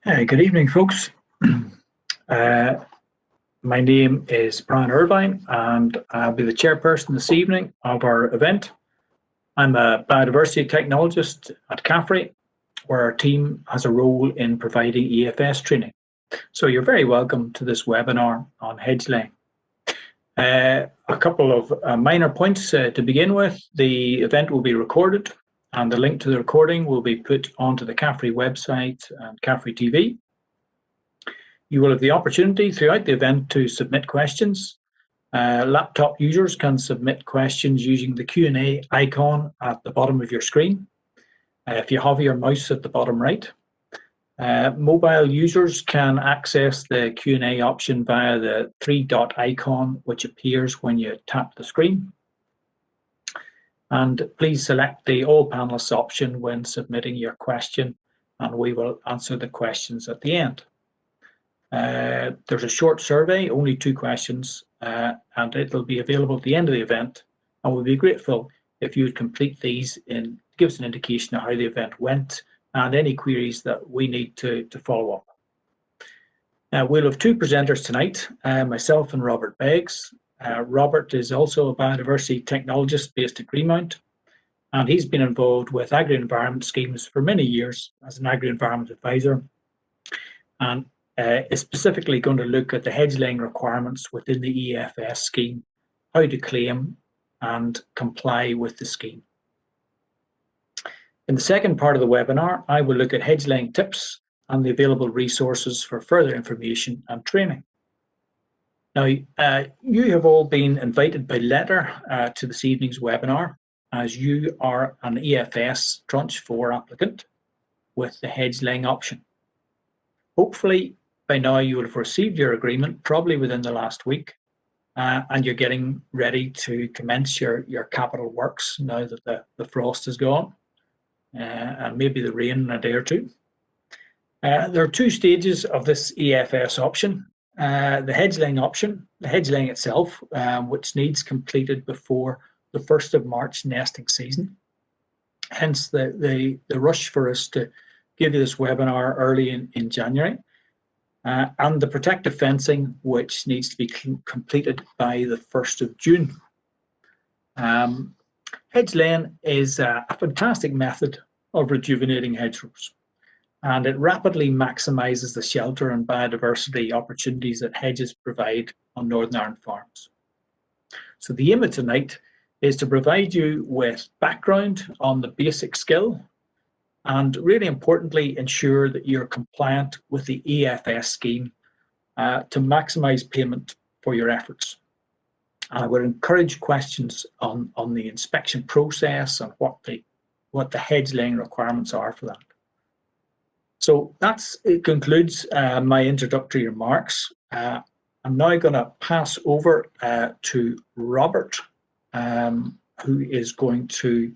Good evening, folks. uh, my name is Bryan Irvine, and I'll be the chairperson this evening of our event. I'm a biodiversity technologist at CAFRE, where our team has a role in providing EFS training. So you're very welcome to this webinar on hedge laying. A couple of minor points to begin with. The event will be recorded, and the link to the recording will be put onto the CAFRE website and CAFRE TV. You will have the opportunity throughout the event to submit questions. Laptop users can submit questions using the Q&A icon at the bottom of your screen. If you hover your mouse at the bottom right. Mobile users can access the Q&A option via the three-dot icon, which appears when you tap the screen. And please select the All Panelists option when submitting your question, and we will answer the questions at the end. There's a short survey, only 2 questions, and it'll be available at the end of the event. And we'll be grateful if you would complete these and give us an indication of how the event went and any queries that we need to follow up. We'll have 2 presenters tonight, myself and Robert Beggs. Robert is also a biodiversity technologist based at Greenmount, and he's been involved with agri-environment schemes for many years as an agri-environment advisor, and is specifically going to look at the hedge laying requirements within the EFS scheme, how to claim and comply with the scheme. In the second part of the webinar, I will look at hedge laying tips and the available resources for further information and training. Now, you have all been invited by letter to this evening's webinar, as you are an EFS Tranche 4 applicant with the hedge laying option. Hopefully, by now you will have received your agreement, probably within the last week, and you're getting ready to commence your capital works now that the frost is gone, and maybe the rain in a day or 2. There are 2 stages of this EFS option. The hedge laying option, the hedge laying itself, which needs completed before the 1st of March nesting season. Hence the rush for us to give you this webinar early in January. And the protective fencing, which needs to be completed by the 1st of June. Hedge laying is a fantastic method of rejuvenating hedgerows, and it rapidly maximises the shelter and biodiversity opportunities that hedges provide on Northern Ireland farms. So the aim of tonight is to provide you with background on the basic skill, and really importantly, ensure that you're compliant with the EFS scheme to maximise payment for your efforts. I would encourage questions on the inspection process and what the hedge laying requirements are for that. So it concludes my introductory remarks. I'm now going to pass over to Robert, who is going to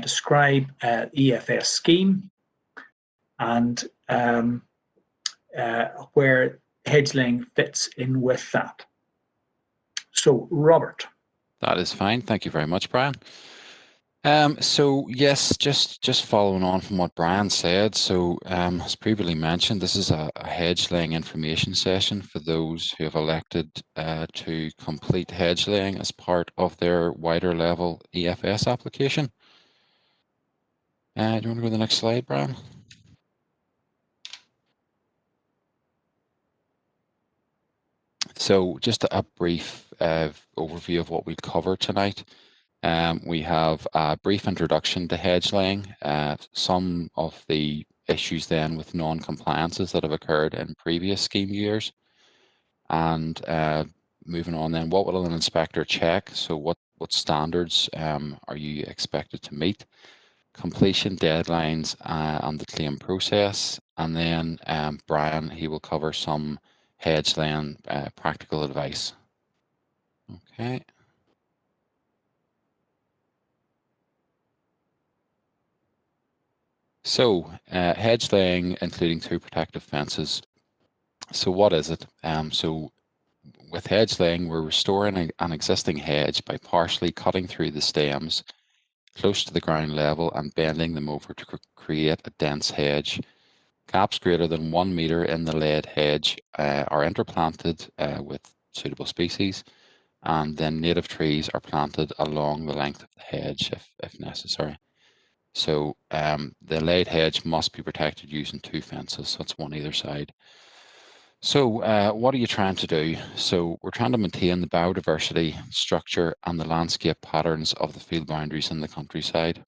describe EFS scheme and where hedge laying fits in with that. So, Robert. That is fine. Thank you very much, Brian. So yes, just following on from what Brian said. So as previously mentioned, this is a hedge laying information session for those who have elected to complete hedge laying as part of their wider level EFS application. Do you want to go to the next slide, Brian? So just a brief overview of what we cover tonight. We have a brief introduction to hedge laying, some of the issues then with non-compliances that have occurred in previous scheme years, and moving on then, what will an inspector check? So what standards are you expected to meet? Completion deadlines and the claim process, and then Brian, he will cover some hedge laying practical advice. Okay. So hedge laying, including 2 protective fences. So what is it? So with hedge laying, we're restoring an existing hedge by partially cutting through the stems close to the ground level and bending them over to create a dense hedge Gaps greater than 1 metre in the laid hedge are interplanted with suitable species, and then native trees are planted along the length of the hedge if necessary. So the laid hedge must be protected using 2 fences, so it's one either side. So what are you trying to do? So we're trying to maintain the biodiversity, structure and the landscape patterns of the field boundaries in the countryside.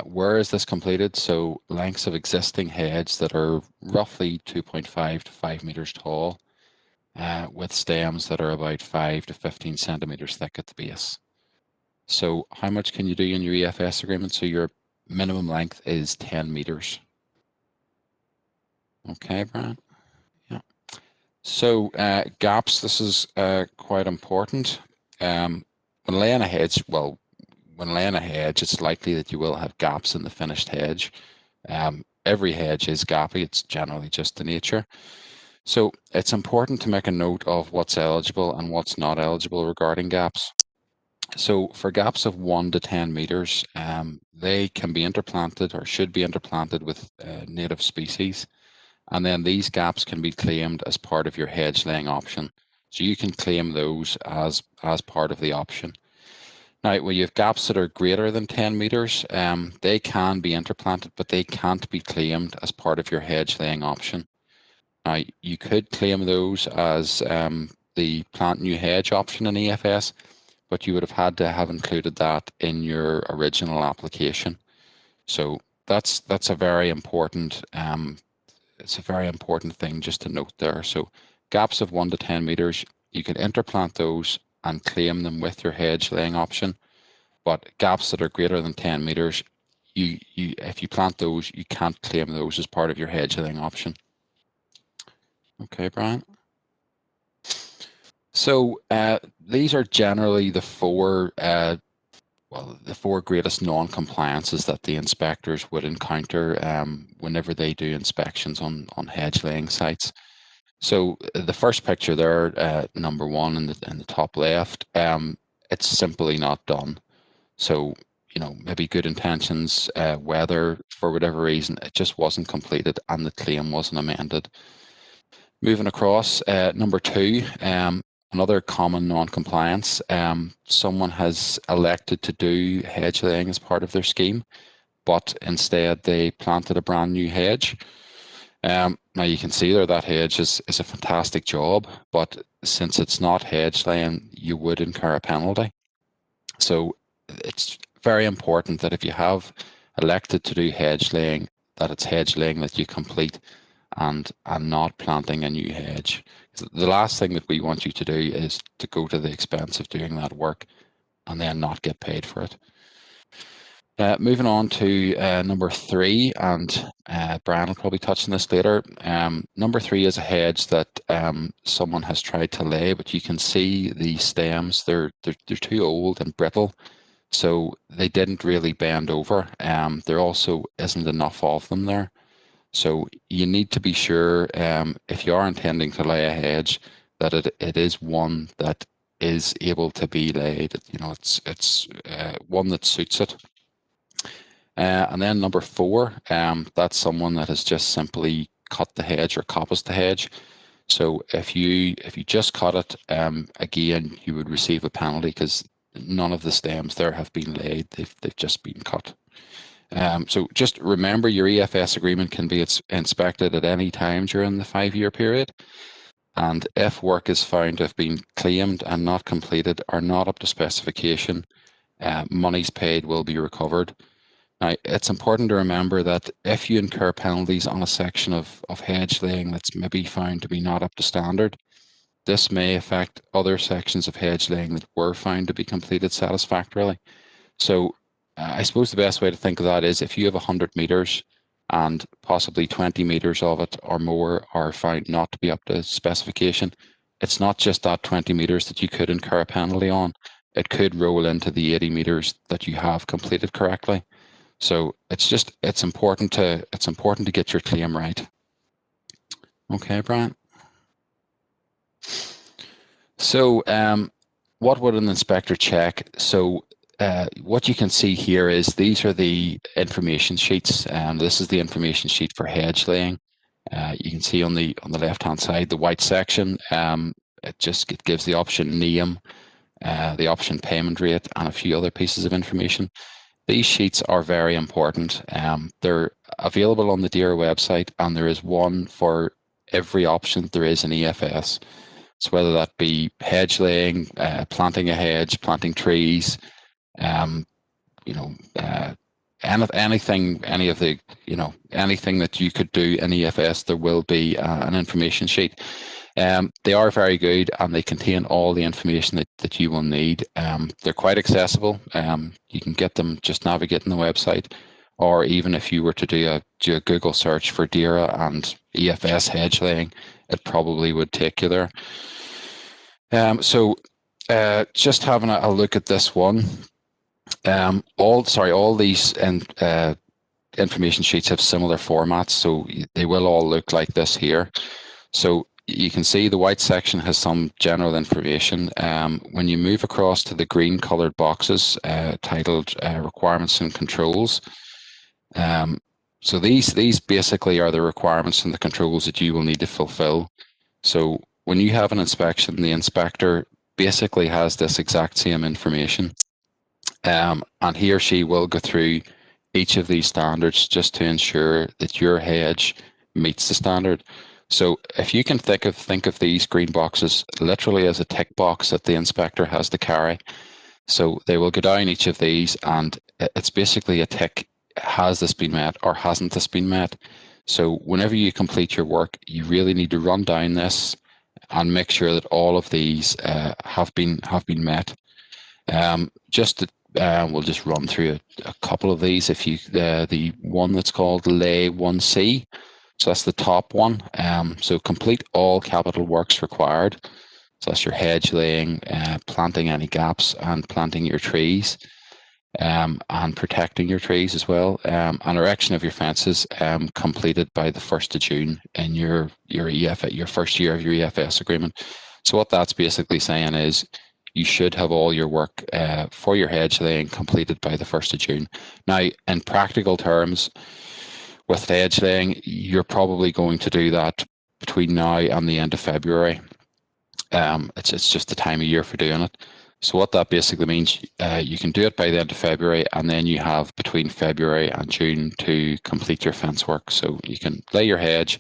Where is this completed? So lengths of existing hedge that are roughly 2.5 to 5 metres tall, with stems that are about 5 to 15 centimetres thick at the base. So how much can you do in your EFS agreement? So your minimum length is 10 metres. Okay, Bryan? Yeah. So gaps, this is quite important. When laying a hedge, it's likely that you will have gaps in the finished hedge. Every hedge is gappy, it's generally just the nature. So it's important to make a note of what's eligible and what's not eligible regarding gaps. So for gaps of 1 to 10 metres, they can be interplanted or should be interplanted with native species. And then these gaps can be claimed as part of your hedge laying option. So you can claim those as part of the option. Now, when you have gaps that are greater than 10 metres, they can be interplanted, but they can't be claimed as part of your hedge laying option. Now, you could claim those as the plant new hedge option in EFS, but you would have had to have included that in your original application. So that's a very important it's a very important thing just to note there. So gaps of 1 to 10 metres, you can interplant those and claim them with your hedge laying option. But gaps that are greater than 10 metres, if you plant those, you can't claim those as part of your hedge laying option. Okay, Bryan. So these are generally the four greatest non-compliances that the inspectors would encounter whenever they do inspections on hedge laying sites. So the first picture there, number 1 in the top left, it's simply not done. So maybe good intentions, weather, for whatever reason, it just wasn't completed and the claim wasn't amended. Moving across, number 2, another common non-compliance, someone has elected to do hedge laying as part of their scheme, but instead they planted a brand new hedge. Now you can see there that hedge is a fantastic job, but since it's not hedge laying, you would incur a penalty. So it's very important that if you have elected to do hedge laying, that it's hedge laying that you complete and not planting a new hedge. The last thing that we want you to do is to go to the expense of doing that work and then not get paid for it. Moving on to number 3, and Bryan will probably touch on this later. Number 3 is a hedge that someone has tried to lay, but you can see the stems, they're too old and brittle, so they didn't really bend over. There also isn't enough of them there. So you need to be sure, if you are intending to lay a hedge, that it is one that is able to be laid. It's one that suits it. And then number 4, that's someone that has just simply cut the hedge or coppiced the hedge. So if you just cut it, again, you would receive a penalty because none of the stems there have been laid. They've just been cut. So just remember, your EFS agreement can be inspected at any time during the 5-year period. And if work is found to have been claimed and not completed or not up to specification, monies paid will be recovered. Now, it's important to remember that if you incur penalties on a section of hedge laying that's maybe found to be not up to standard, this may affect other sections of hedge laying that were found to be completed satisfactorily. So I suppose the best way to think of that is if you have 100 metres and possibly 20 metres of it or more are found not to be up to specification, it's not just that 20 metres that you could incur a penalty on. It could roll into the 80 metres that you have completed correctly. So it's important to get your claim right. Okay, Bryan. So what would an inspector check? So what you can see here is these are the information sheets. This is the information sheet for hedge laying. You can see on the left-hand side, the white section. It gives the option name, the option payment rate, and a few other pieces of information. These sheets are very important. They're available on the DERA website, and there is one for every option there is in EFS. So whether that be hedge laying, planting a hedge, planting trees, anything that you could do in EFS, there will be an information sheet. They are very good, and they contain all the information that you will need. They're quite accessible. You can get them just navigating the website, or even if you were to do a Google search for DERA and EFS hedge laying, it probably would take you there. Just having a look at this one. All these information sheets have similar formats, so they will all look like this here. So you can see the white section has some general information. When you move across to the green colored boxes titled requirements and controls, so these basically are the requirements and the controls that you will need to fulfill. So when you have an inspection, the inspector basically has this exact same information. And he or she will go through each of these standards just to ensure that your hedge meets the standard. So if you can think of these green boxes literally as a tick box that the inspector has to carry. So they will go down each of these, and it's basically a tick: has this been met or hasn't this been met? So whenever you complete your work, you really need to run down this and make sure that all of these have been met. We'll just run through a couple of these. If you the one that's called Lay 1C, so that's the top one. So complete all capital works required. So that's your hedge laying, planting any gaps, and planting your trees, and protecting your trees as well. And erection of your fences completed by the 1st of June in your first year of your EFS agreement. So what that's basically saying is you should have all your work for your hedge laying completed by the 1st of June. Now, in practical terms, with hedge laying, you're probably going to do that between now and the end of February. It's just the time of year for doing it. So what that basically means, you can do it by the end of February, and then you have between February and June to complete your fence work. So you can lay your hedge,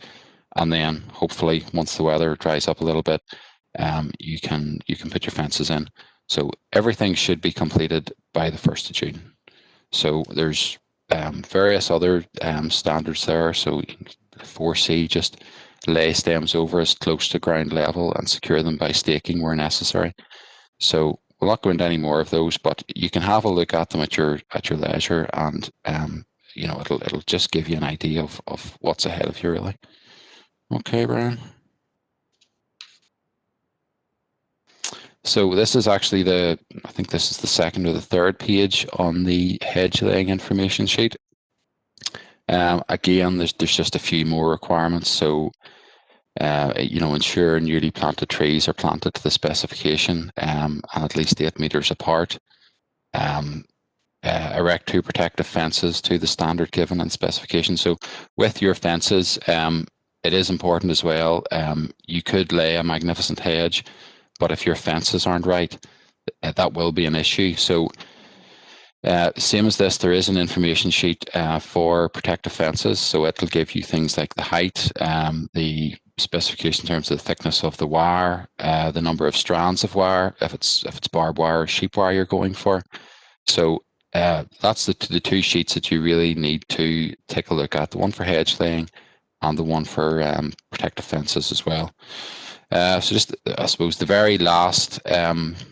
and then hopefully once the weather dries up a little bit, you can put your fences in. So everything should be completed by the 1st of June. So there's various other standards there. So 4C, just lay stems over as close to ground level and secure them by staking where necessary. So we'll not go into any more of those, but you can have a look at them at your leisure, and it'll just give you an idea of what's ahead of you, really. Okay, Bryan. So this is actually I think this is the second or the third page on the hedge laying information sheet. Again, there's just a few more requirements. So, ensure newly planted trees are planted to the specification and at least 8 meters apart. Erect 2 protective fences to the standard given in specification. So with your fences, it is important as well. You could lay a magnificent hedge, but if your fences aren't right, that will be an issue. So same as this, there is an information sheet for protective fences. So it'll give you things like the height, the specification in terms of the thickness of the wire, the number of strands of wire, if it's barbed wire or sheep wire you're going for. So that's the 2 sheets that you really need to take a look at, the one for hedge laying and the one for protective fences as well. So just, I suppose, the very last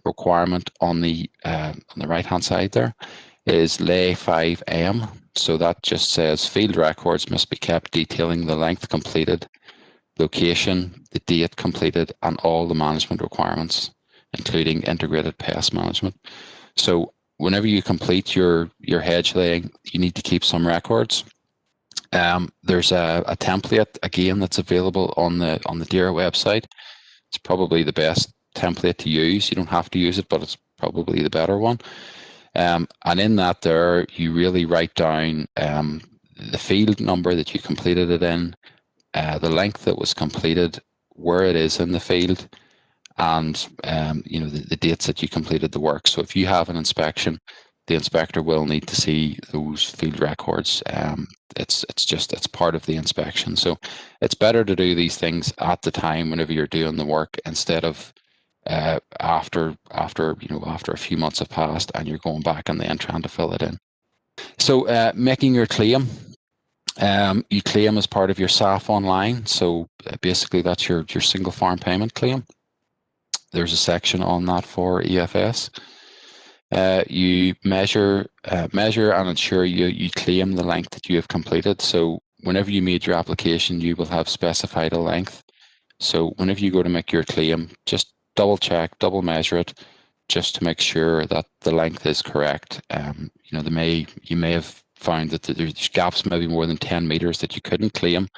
requirement on the right hand side there is lay 5M. So that just says field records must be kept detailing the length completed, location, the date completed, and all the management requirements, including integrated pest management. So whenever you complete your hedge laying, you need to keep some records. There's a template again that's available on the DERA website. It's probably the best template to use. You don't have to use it, but it's probably the better one. And in that there, you really write down the field number that you completed it in, the length that was completed, where it is in the field, and you know, the dates that you completed the work. So if you have an inspection, the inspector will need to see those field records. It's part of the inspection. So it's better to do these things at the time whenever you're doing the work, instead of after a few months have passed and you're going back and then trying to fill it in. So making your claim. You claim as part of your SAF online. So basically that's your single farm payment claim. There's a section on that for EFS. You measure and ensure you claim the length that you have completed. So whenever you made your application, you will have specified a length. So whenever you go to make your claim, just double check, double measure it, just to make sure that the length is correct. You know, you may have found that there's gaps, maybe more than 10 meters, that you couldn't claim.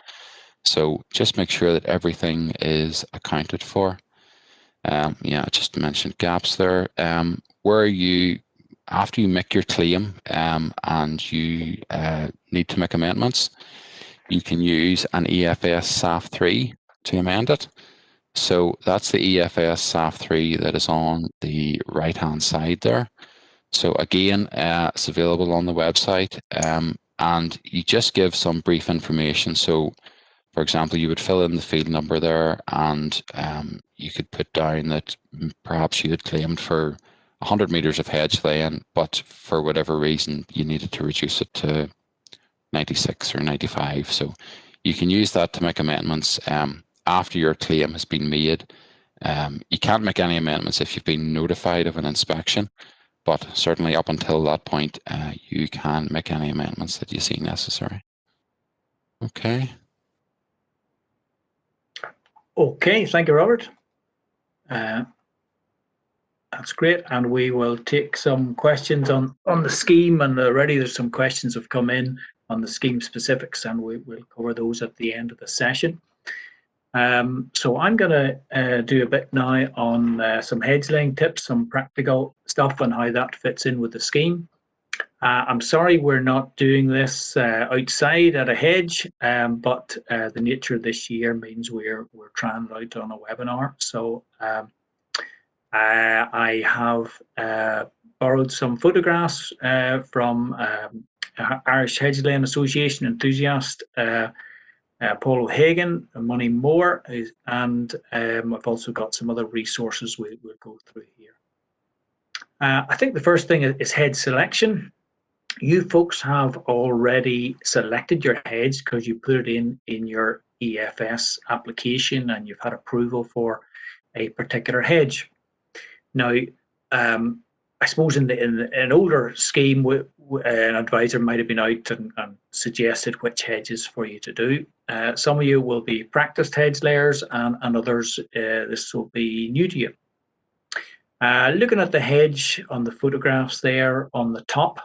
So just make sure that everything is accounted for. Yeah, just mentioned gaps there. Where you, after you make your claim and you need to make amendments, you can use an EFS SAF 3 to amend it. So that's the EFS SAF 3 that is on the right hand side there. So again, it's available on the website, and you just give some brief information. So for example, you would fill in the field number there, and you could put down that perhaps you had claimed for 100 meters of hedge laying, but for whatever reason you needed to reduce it to 96 or 95. So you can use that to make amendments after your claim has been made. You can't make any amendments if you've been notified of an inspection, but certainly up until that point, you can make any amendments that you see necessary. Okay. Okay, thank you, Robert. That's great, and we will take some questions on the scheme, and already there's some questions have come in on the scheme specifics, and we'll cover those at the end of the session. So I'm going to do a bit now on some hedge laying tips, some practical stuff and how that fits in with the scheme. I'm sorry we're not doing this outside at a hedge, but the nature of this year means we're trying it out on a webinar. So I have borrowed some photographs from Irish Hedge Laying Association enthusiast Paul O'Hagan and Money Moore, and I've also got some other resources we'll go through here. I think the first thing is hedge selection. You folks have already selected your hedge because you put it in your EFS application and you've had approval for a particular hedge. Now, I suppose in an older scheme, an advisor might have been out and suggested which hedges for you to do. Some of you will be practiced hedge layers, and others, this will be new to you. Looking at the hedge on the photographs there on the top,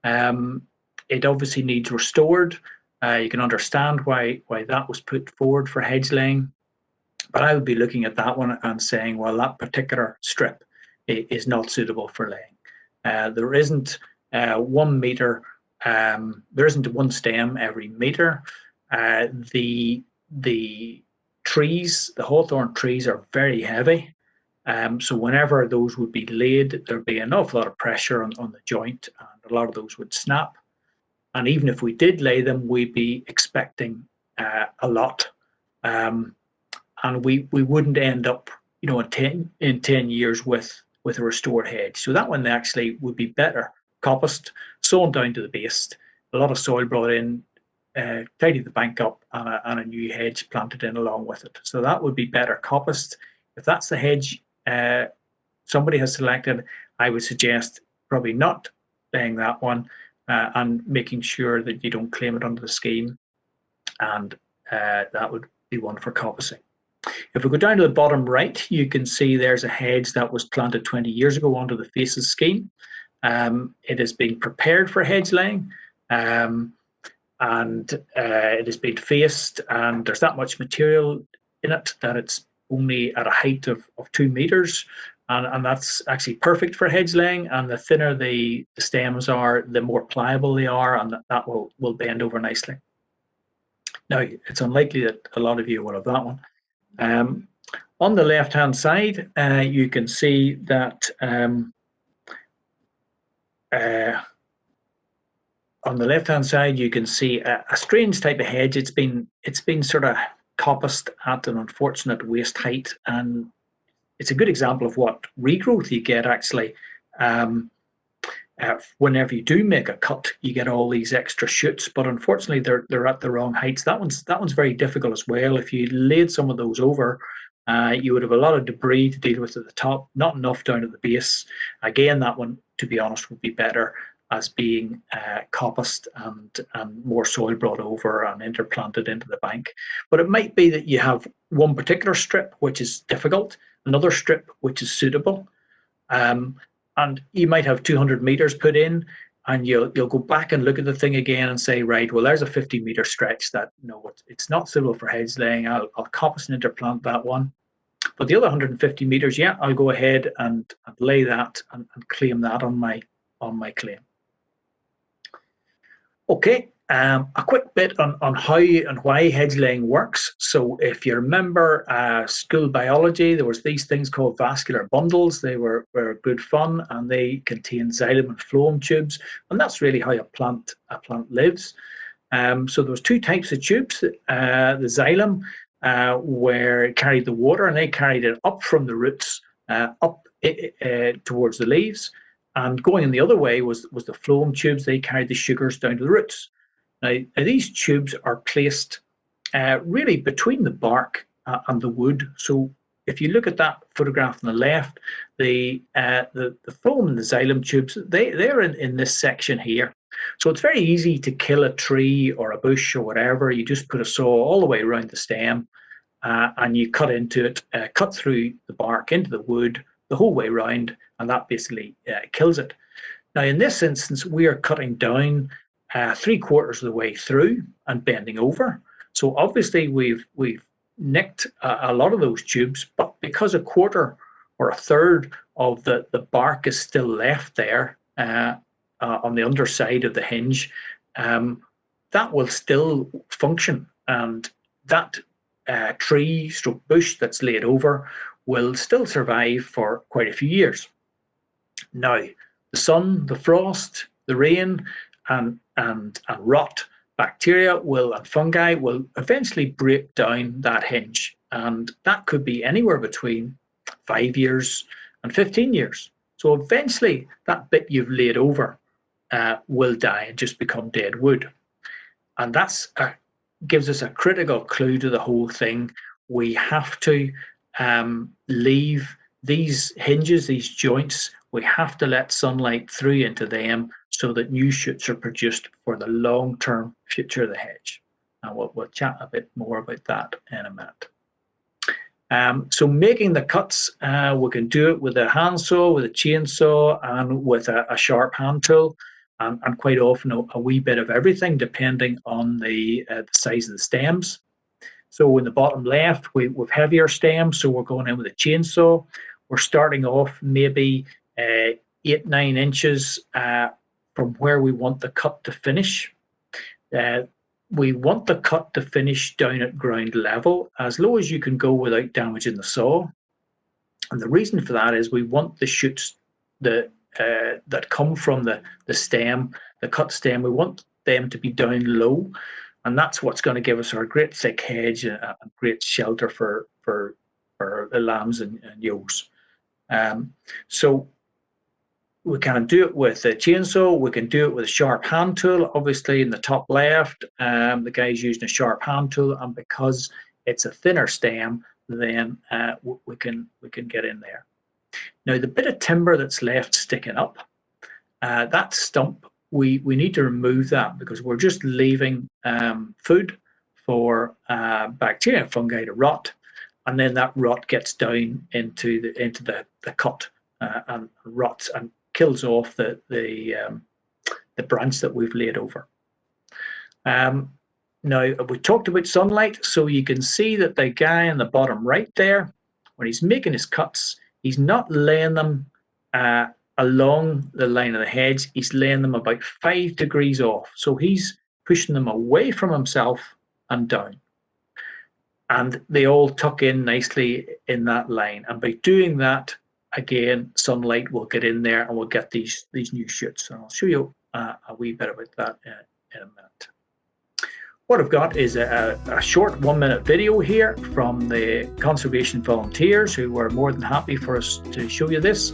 it obviously needs restored. You can understand why that was put forward for hedge laying, but I would be looking at that one and saying, well, that particular strip is not suitable for laying. There isn't 1 meter, there isn't one stem every meter. The trees, the hawthorn trees, are very heavy. So whenever those would be laid, there'd be an awful lot of pressure on the joint, and a lot of those would snap. And even if we did lay them, we'd be expecting a lot, and we wouldn't end up, you know, in 10 years with a restored hedge. So that one actually would be better coppiced, sown down to the base, a lot of soil brought in, tidy the bank up, and a new hedge planted in along with it. So that would be better coppiced. If that's the hedge somebody has selected, I would suggest probably not laying that one, and making sure that you don't claim it under the scheme, and that would be one for coppicing. If we go down to the bottom right, you can see there's a hedge that was planted 20 years ago under the FACES scheme. It is being prepared for hedge laying, and it has been faced, and there's that much material in it that it's only at a height of 2 meters, and that's actually perfect for hedge laying. And the thinner the stems are, the more pliable they are, and that will bend over nicely. Now, it's unlikely that a lot of you will have that one. On the left-hand side, you can see that on the left-hand side, you can see a strange type of hedge. It's been sort of coppiced at an unfortunate waist height, and it's a good example of what regrowth you get actually. Whenever you do make a cut, you get all these extra shoots, but unfortunately they're at the wrong heights. That one's very difficult as well. If you laid some of those over, you would have a lot of debris to deal with at the top, not enough down at the base. Again, that one, to be honest, would be better as being coppiced and more soil brought over and interplanted into the bank. But it might be that you have one particular strip which is difficult, another strip which is suitable, and you might have 200 meters put in, and you'll go back and look at the thing again and say, right, well, there's a 50-meter stretch that it's not suitable for hedge laying. I'll coppice and interplant that one. But the other 150 meters, yeah, I'll go ahead and lay that and claim that on my claim. Okay, a quick bit on how and why hedge laying works. So if you remember school biology, there was these things called vascular bundles. They were good fun, and they contain xylem and phloem tubes, and that's really how a plant lives. So there was two types of tubes. The xylem, where it carried the water, and they carried it up from the roots up towards the leaves. And going in the other way was the phloem tubes. They carried the sugars down to the roots. Now these tubes are placed really between the bark and the wood. So if you look at that photograph on the left, the phloem and the xylem tubes, they're in this section here. So it's very easy to kill a tree or a bush or whatever. You just put a saw all the way around the stem, and you cut into it, cut through the bark into the wood the whole way around, and that basically kills it. Now in this instance, we are cutting down 3/4 of the way through and bending over. So obviously we've nicked a lot of those tubes, but because 1/4 or 1/3 of the bark is still left there on the underside of the hinge, that will still function, and that tree stroke bush that's laid over will still survive for quite a few years. Now, the sun, the frost, the rain, and rot, bacteria and fungi will eventually break down that hinge, and that could be anywhere between 5 years and 15 years. So eventually, that bit you've laid over will die and just become dead wood, and that's gives us a critical clue to the whole thing. We have to leave these hinges, these joints, we have to let sunlight through into them so that new shoots are produced for the long-term future of the hedge. And we'll chat a bit more about that in a minute. So making the cuts, we can do it with a handsaw, with a chainsaw, and with a sharp hand tool, and quite often a wee bit of everything depending on the size of the stems. So in the bottom left, we've heavier stems, so we're going in with a chainsaw. We're starting off maybe 8-9 inches from where we want the cut to finish. We want the cut to finish down at ground level, as low as you can go without damaging the saw. And the reason for that is we want the shoots that come from the stem, the cut stem, we want them to be down low. And that's what's going to give us our great thick hedge and great shelter for the lambs and ewes. So we can do it with a chainsaw, we can do it with a sharp hand tool. Obviously in the top left, the guy's using a sharp hand tool, and because it's a thinner stem, then we can get in there. Now the bit of timber that's left sticking up, that stump, we need to remove that, because we're just leaving food for bacteria and fungi to rot, and then that rot gets down into the cut and rots and kills off the branch that we've laid over. Now we talked about sunlight, so you can see that the guy in the bottom right there, when he's making his cuts, he's not laying them along the line of the hedge. He's laying them about 5 degrees off. So he's pushing them away from himself and down. And they all tuck in nicely in that line. And by doing that, again, sunlight will get in there and we'll get these new shoots. And I'll show you a wee bit about that in a minute. What I've got is a short 1-minute video here from the conservation volunteers who were more than happy for us to show you this.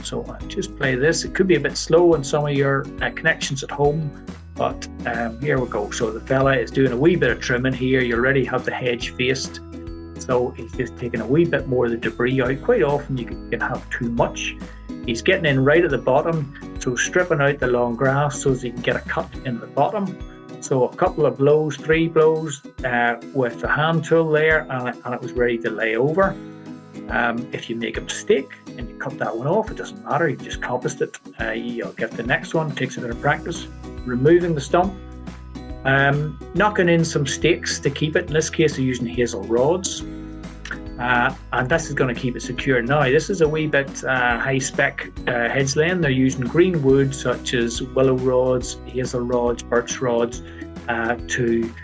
So I'll just play this. It could be a bit slow on some of your connections at home, but here we go. So the fella is doing a wee bit of trimming here. You already have the hedge faced. So he's just taking a wee bit more of the debris out. Quite often you can have too much. He's getting in right at the bottom, so stripping out the long grass so that he can get a cut in the bottom. So a couple of blows, 3 blows with the hand tool there, and it was ready to lay over. If you make a mistake and you cut that one off, it doesn't matter, you just coppiced it. You'll get the next one, takes a bit of practice. Removing the stump, knocking in some stakes to keep it. In this case, they're using hazel rods. And this is going to keep it secure. Now, this is a wee bit high-spec hedge laying. They're using green wood such as willow rods, hazel rods, birch rods to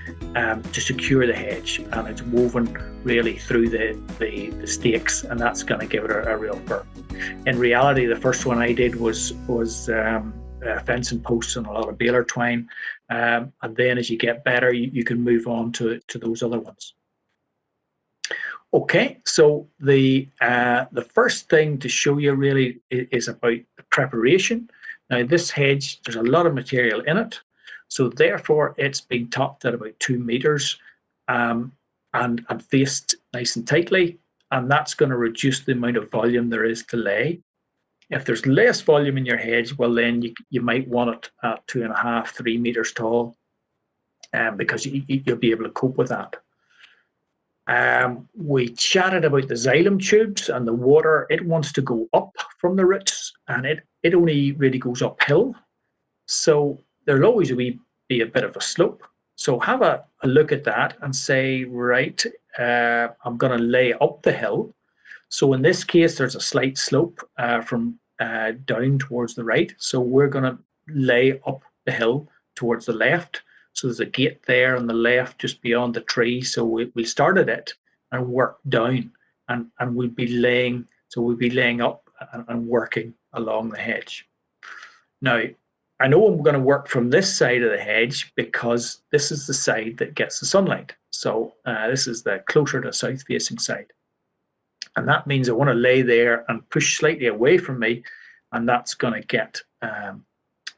secure the hedge, and it's woven really through the stakes, and that's going to give it a real firm. In reality, the first one I did was fencing posts and a lot of baler twine, and then as you get better, you can move on to those other ones. Okay, so the first thing to show you really is about the preparation. Now this hedge, there's a lot of material in it, so therefore it's been topped at about 2 meters and faced nice and tightly, and that's going to reduce the amount of volume there is to lay. If there's less volume in your hedge, well then you might want it at 2.5, 3 meters tall, because you'll be able to cope with that. We chatted about the xylem tubes and the water. It wants to go up from the roots, and it only really goes uphill. So there'll always be a bit of a slope. So have a look at that and say, right, I'm going to lay up the hill. So in this case, there's a slight slope from down towards the right. So we're going to lay up the hill towards the left. So there's a gate there on the left just beyond the tree. So we'll start at it and work down, and we'll be laying, so we'll be laying up and working along the hedge. Now, I know I'm going to work from this side of the hedge because this is the side that gets the sunlight. So this is the closer to south facing side. And that means I want to lay there and push slightly away from me, and that's going to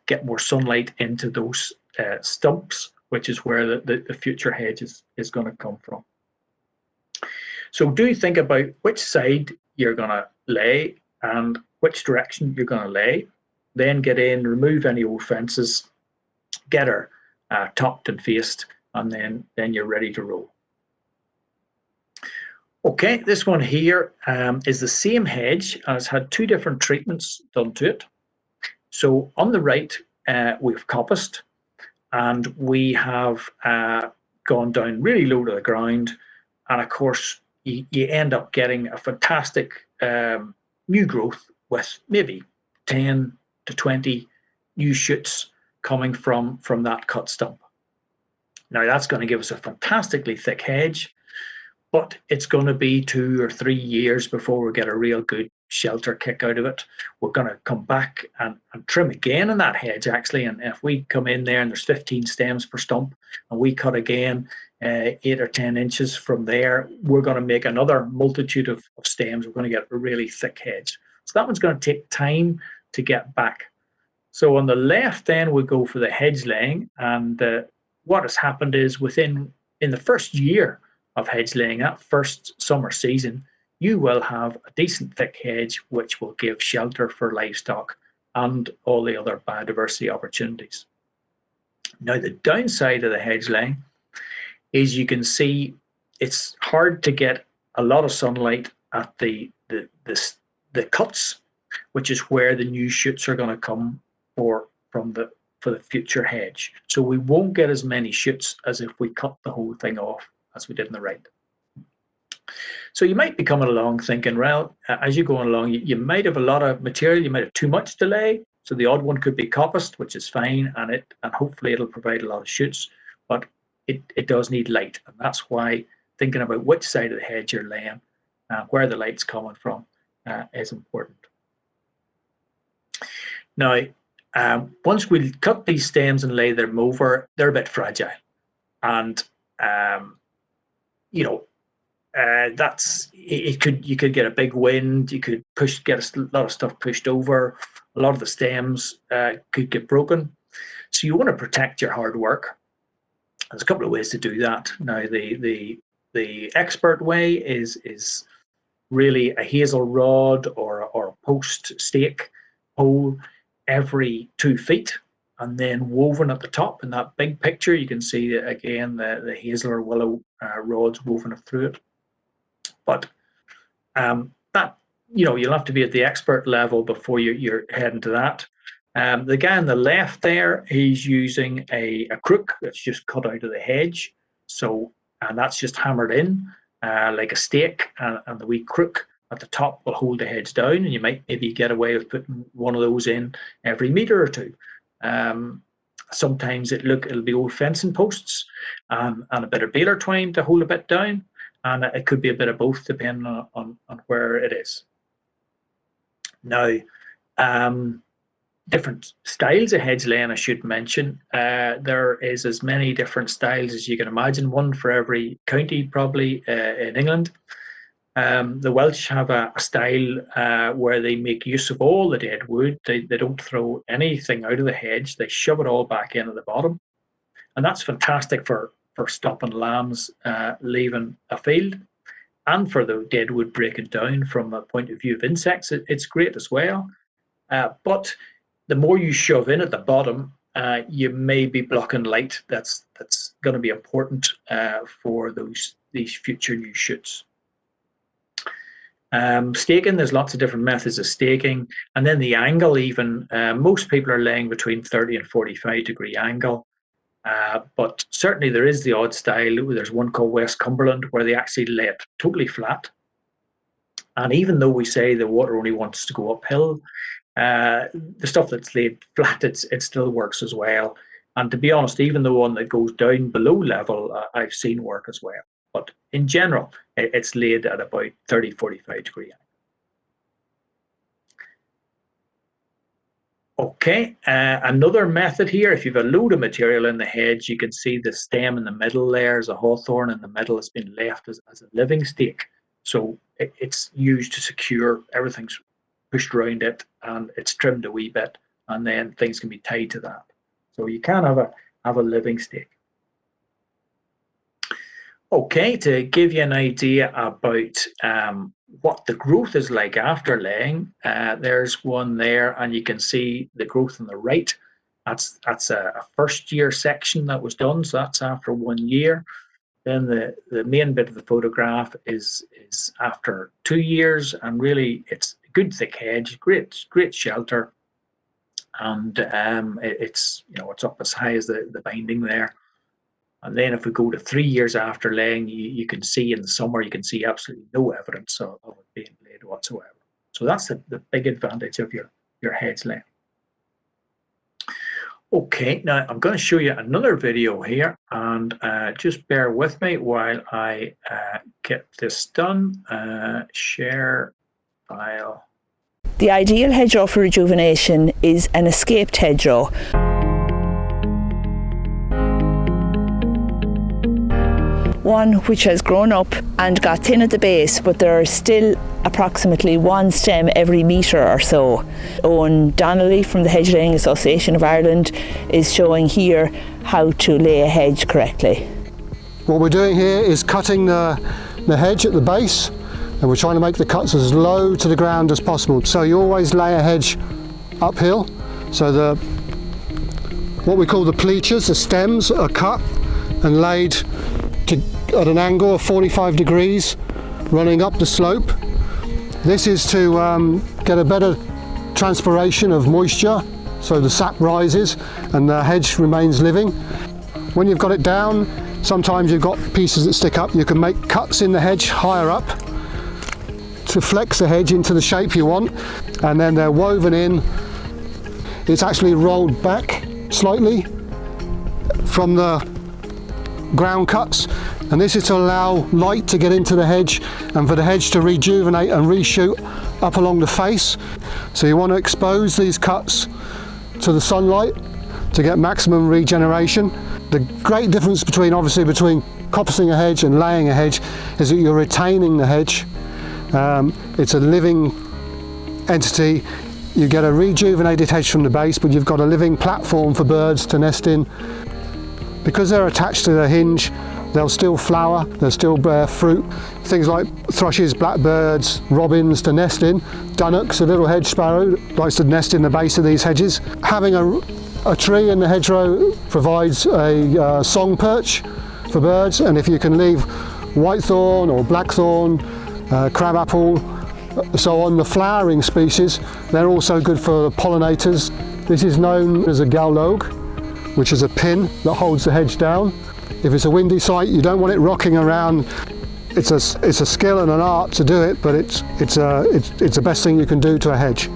get more sunlight into those stumps, which is where the future hedge is going to come from. So do think about which side you're going to lay and which direction you're going to lay. Then get in, remove any old fences, get her topped and faced, and then you're ready to roll. Okay, this one here is the same hedge, and it's had 2 different treatments done to it. So on the right, we've coppiced, and we have gone down really low to the ground, and of course you end up getting a fantastic new growth with maybe 10 to 20 new shoots coming from that cut stump. Now that's going to give us a fantastically thick hedge, but it's going to be 2 or 3 years before we get a real good shelter kick out of it. We're going to come back and trim again in that hedge actually, and if we come in there and there's 15 stems per stump and we cut again 8 or 10 inches from there, we're going to make another multitude of stems. We're going to get a really thick hedge. So that one's going to take time to get back. So on the left then we go for the hedge laying, and what has happened is in the first year of hedge laying, that first summer season, you will have a decent thick hedge which will give shelter for livestock and all the other biodiversity opportunities. Now the downside of the hedge laying is you can see it's hard to get a lot of sunlight at the cuts, which is where the new shoots are going to come for the future hedge. So we won't get as many shoots as if we cut the whole thing off as we did in the right. So you might be coming along thinking, well, as you're going along, you might have a lot of material, you might have too much delay. So the odd one could be coppiced, which is fine, and hopefully it'll provide a lot of shoots, but it does need light, and that's why thinking about which side of the hedge you're laying, where the light's coming from, is important. Now, once we cut these stems and lay them over, they're a bit fragile, and that's you could get a big wind, you could get a lot of stuff pushed over, a lot of the stems could get broken. So you want to protect your hard work. There's a couple of ways to do that. Now the expert way is really a hazel rod or a post stake pole every 2 feet, and then woven at the top. In that big picture, you can see again the hazel or willow rods woven through it. But that, you'll have to be at the expert level before you're heading to that. The guy on the left there, he's using a crook that's just cut out of the hedge. And that's just hammered in like a stake, and the wee crook at the top will hold the hedge down, and you might maybe get away with putting one of those in every metre or two. Sometimes it'll be old fencing posts and a bit of baler twine to hold a bit down, and it could be a bit of both depending on where it is. Now, different styles of hedge laying, I should mention. There is as many different styles as you can imagine, one for every county probably in England. The Welsh have a style where they make use of all the dead wood. They don't throw anything out of the hedge. They shove it all back in at the bottom. And that's fantastic for stopping lambs leaving a field, and for the dead wood breaking down from a point of view of insects. It's great as well. But the more you shove in at the bottom, you may be blocking light. That's going to be important for these future new shoots. Staking, there's lots of different methods of staking, and then the angle even. Most people are laying between 30 and 45 degree angle, but certainly there is the odd style. There's one called West Cumberland where they actually lay it totally flat, and even though we say the water only wants to go uphill, the stuff that's laid flat, it still works as well. And to be honest, even the one that goes down below level, I've seen work as well. But in general, it's laid at about 30, 45 degree angle. Okay, another method here, if you've a load of material in the hedge, you can see the stem in the middle there, there's a hawthorn in the middle, has been left as a living stake. So it's used to secure, everything's pushed around it, and it's trimmed a wee bit, and then things can be tied to that. So you can have a living stake. Okay, to give you an idea about what the growth is like after laying, there's one there, and you can see the growth on the right. That's a first year section that was done, so that's after 1 year. Then the main bit of the photograph is after 2 years, and really it's a good thick hedge, great shelter, and it's up as high as the binding there. And then if we go to 3 years after laying, you can see in the summer, you can see absolutely no evidence of it being laid whatsoever. So that's the big advantage of your hedge laying. Okay, now I'm going to show you another video here, and just bear with me while I get this done. Share file. The ideal hedgerow for rejuvenation is an escaped hedgerow. One which has grown up and got thin at the base, but there are still approximately one stem every metre or so. Owen Donnelly from the Hedge Laying Association of Ireland is showing here how to lay a hedge correctly. What we're doing here is cutting the hedge at the base, and we're trying to make the cuts as low to the ground as possible. So you always lay a hedge uphill, so what we call the pleachers, the stems, are cut and laid at an angle of 45 degrees running up the slope. This is to get a better transpiration of moisture, so the sap rises and the hedge remains living. When you've got it down, Sometimes you've got pieces that stick up. You can make cuts in the hedge higher up to flex the hedge into the shape you want, and then they're woven in. It's actually rolled back slightly from the ground cuts, and this is to allow light to get into the hedge and for the hedge to rejuvenate and reshoot up along the face. So you want to expose these cuts to the sunlight to get maximum regeneration. The great difference between coppicing a hedge and laying a hedge is that you're retaining the hedge. It's a living entity. You get a rejuvenated hedge from the base, but you've got a living platform for birds to nest in. Because they're attached to the hinge, they'll still flower, they'll still bear fruit. Things like thrushes, blackbirds, robins to nest in. Dunnocks, a little hedge sparrow, likes to nest in the base of these hedges. Having a tree in the hedgerow provides a song perch for birds, and if you can leave whitethorn or blackthorn, crabapple, so on, the flowering species, they're also good for pollinators. This is known as a gaulogue, which is a pin that holds the hedge down. If it's a windy site, you don't want it rocking around. It's a skill and an art to do it, but it's the best thing you can do to a hedge.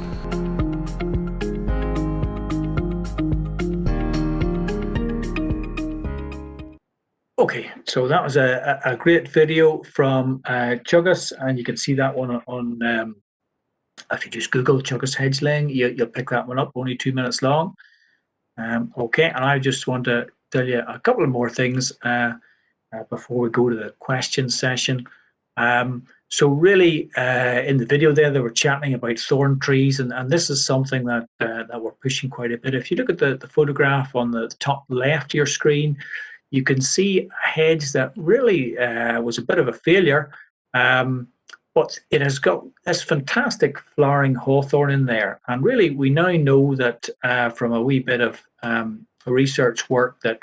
Okay, so that was a great video from Chuggas, and you can see that one on if you just Google Chuggas hedge laying, you'll pick that one up, only 2 minutes long. Okay, and I just want to tell you a couple of more things before we go to the question session. So really, in the video there, they were chatting about thorn trees, and this is something that we're pushing quite a bit. If you look at the photograph on the top left of your screen, you can see a hedge that really was a bit of a failure, but it has got this fantastic flowering hawthorn in there. And really, we now know that from a wee bit of research work that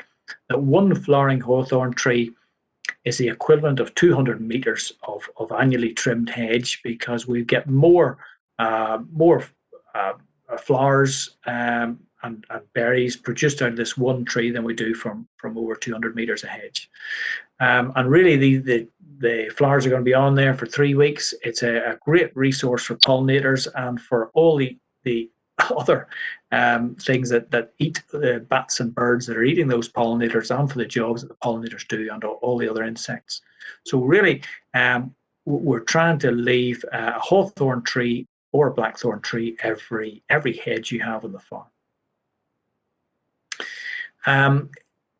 one flowering hawthorn tree is the equivalent of 200 meters of annually trimmed hedge, because we get more flowers and berries produced out of this one tree than we do from over 200 meters of hedge. And really, the flowers are going to be on there for 3 weeks. It's a great resource for pollinators and for all the other things that eat the bats and birds that are eating those pollinators, and for the jobs that the pollinators do and all the other insects. So really, we're trying to leave a hawthorn tree or a blackthorn tree every hedge you have on the farm.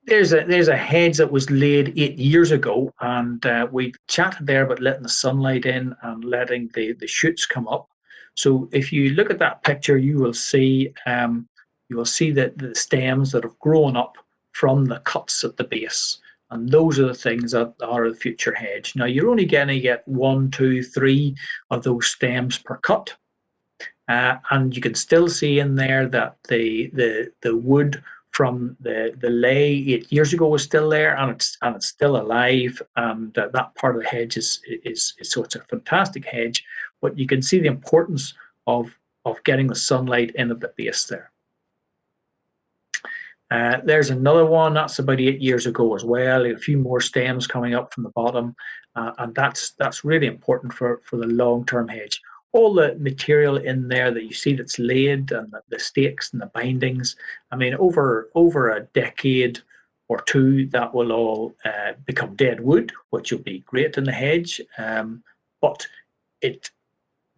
There's a hedge that was laid 8 years ago, and we chatted there about letting the sunlight in and letting the shoots come up. So if you look at that picture, you will see that the stems that have grown up from the cuts at the base, and those are the things that are the future hedge. Now you're only going to get 1, 2, 3 of those stems per cut, and you can still see in there that the wood from the lay 8 years ago was still there, and it's still alive, and that part of the hedge is so it's a fantastic hedge. But you can see the importance of getting the sunlight in at the base there. There's another one that's about 8 years ago as well. A few more stems coming up from the bottom, and that's really important for the long-term hedge. All the material in there that you see that's laid, and the stakes and the bindings, I mean, over a decade or two, that will all become dead wood, which will be great in the hedge, but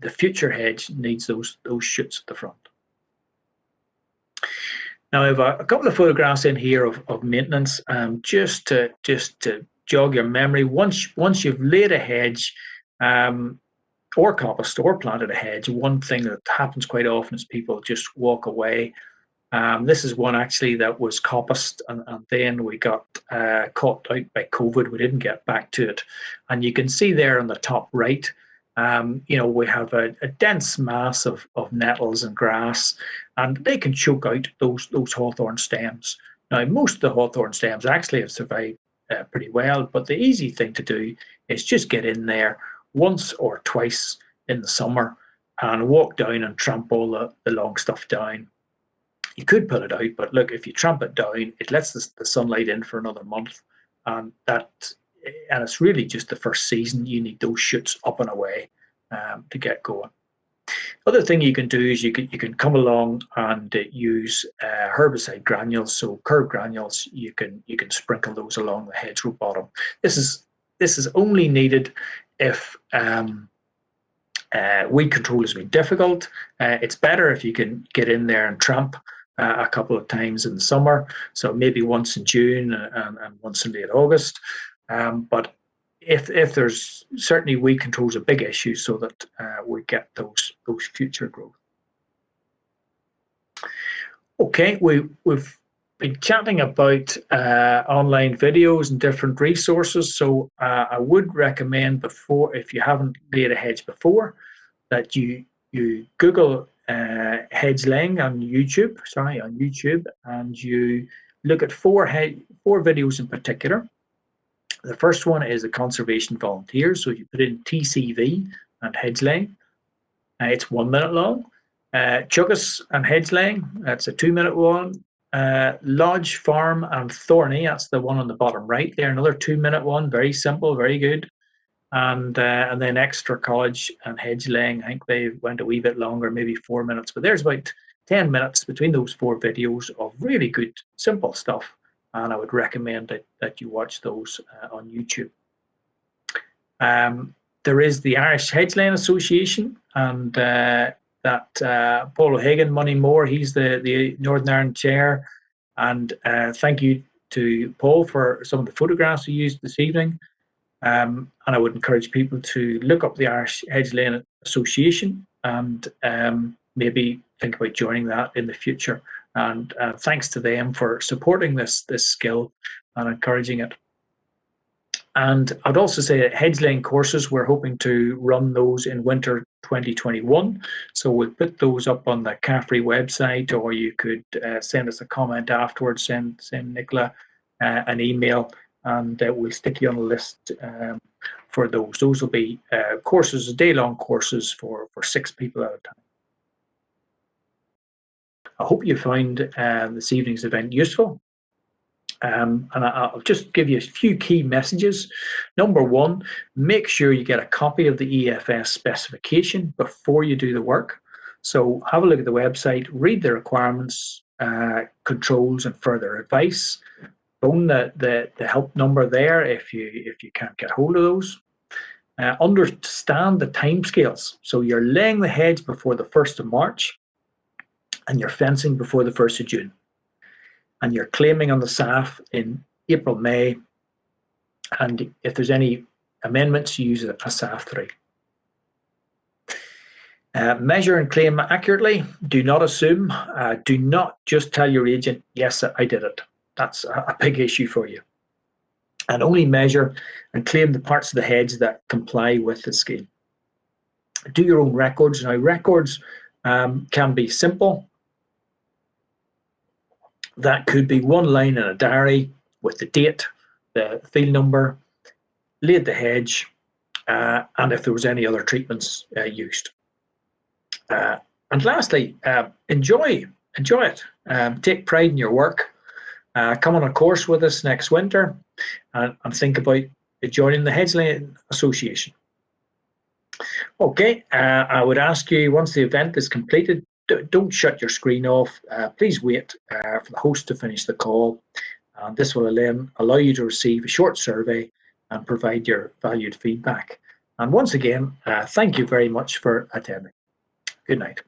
the future hedge needs those shoots at the front. Now I have a couple of photographs in here of maintenance, just to jog your memory. Once you've laid a hedge, or coppiced or planted a hedge, one thing that happens quite often is people just walk away. This is one actually that was coppiced, and then we got caught out by COVID. We didn't get back to it, and you can see there on the top right, we have a dense mass of nettles and grass, and they can choke out those hawthorn stems. Now most of the hawthorn stems actually have survived pretty well, but the easy thing to do is just get in there once or twice in the summer and walk down and tramp all the long stuff down. You could pull it out, but look, if you tramp it down, it lets the sunlight in for another month, and it's really just the first season. You need those shoots up and away to get going. Other thing you can do is you can come along and use herbicide granules, so curb granules. You can sprinkle those along the hedgerow bottom. This is only needed if weed control has been difficult. It's better if you can get in there and tramp a couple of times in the summer, so maybe once in June and once in late August. But if there's certainly weed control is a big issue, so that we get those future growth. Okay, we've been chatting about online videos and different resources. So I would recommend, before, if you haven't laid a hedge before, that you Google hedge laying on YouTube. And you look at four videos in particular. The first one is the conservation volunteers. So you put in TCV and hedge laying. It's 1 minute long. Chuggis and hedge laying, that's a 2-minute one. Lodge, Farm and Thorny, that's the one on the bottom right there, another 2-minute one, very simple, very good. And then Extra College and hedge laying, I think they went a wee bit longer, maybe 4 minutes, but there's about 10 minutes between those 4 videos of really good, simple stuff. And I would recommend that you watch those on YouTube. There is the Irish Hedge Laying Association, and Paul O'Hagan, Money More, he's the Northern Ireland chair. And thank you to Paul for some of the photographs he used this evening. And I would encourage people to look up the Irish Hedge Laying Association and maybe think about joining that in the future. And thanks to them for supporting this skill and encouraging it. And I'd also say that hedge laying courses, we're hoping to run those in winter 2021. So we'll put those up on the CAFRE website, or you could send us a comment afterwards, send Nicola an email, and we'll stick you on a list for those. Those will be courses, day-long courses for 6 people at a time. I hope you find this evening's event useful. And I'll just give you a few key messages. Number 1, make sure you get a copy of the EFS specification before you do the work. So have a look at the website, read the requirements, controls and further advice. Phone the help number there if you can't get hold of those. Understand the timescales. So you're laying the hedge before the 1st of March and you're fencing before the 1st of June. And you're claiming on the SAF in April, May, and if there's any amendments, you use a SAF 3. Measure and claim accurately. Do not assume. Do not just tell your agent, yes, I did it. That's a big issue for you. And only measure and claim the parts of the hedge that comply with the scheme. Do your own records. Now, records can be simple. That could be one line in a diary with the date, the field number, laid the hedge, and if there was any other treatments used. And lastly, enjoy it. Take pride in your work. Come on a course with us next winter, and think about joining the Hedge Laying Association. Okay, I would ask you, once the event is completed, don't shut your screen off. Please wait for the host to finish the call. This will allow you to receive a short survey and provide your valued feedback. And once again, thank you very much for attending. Good night.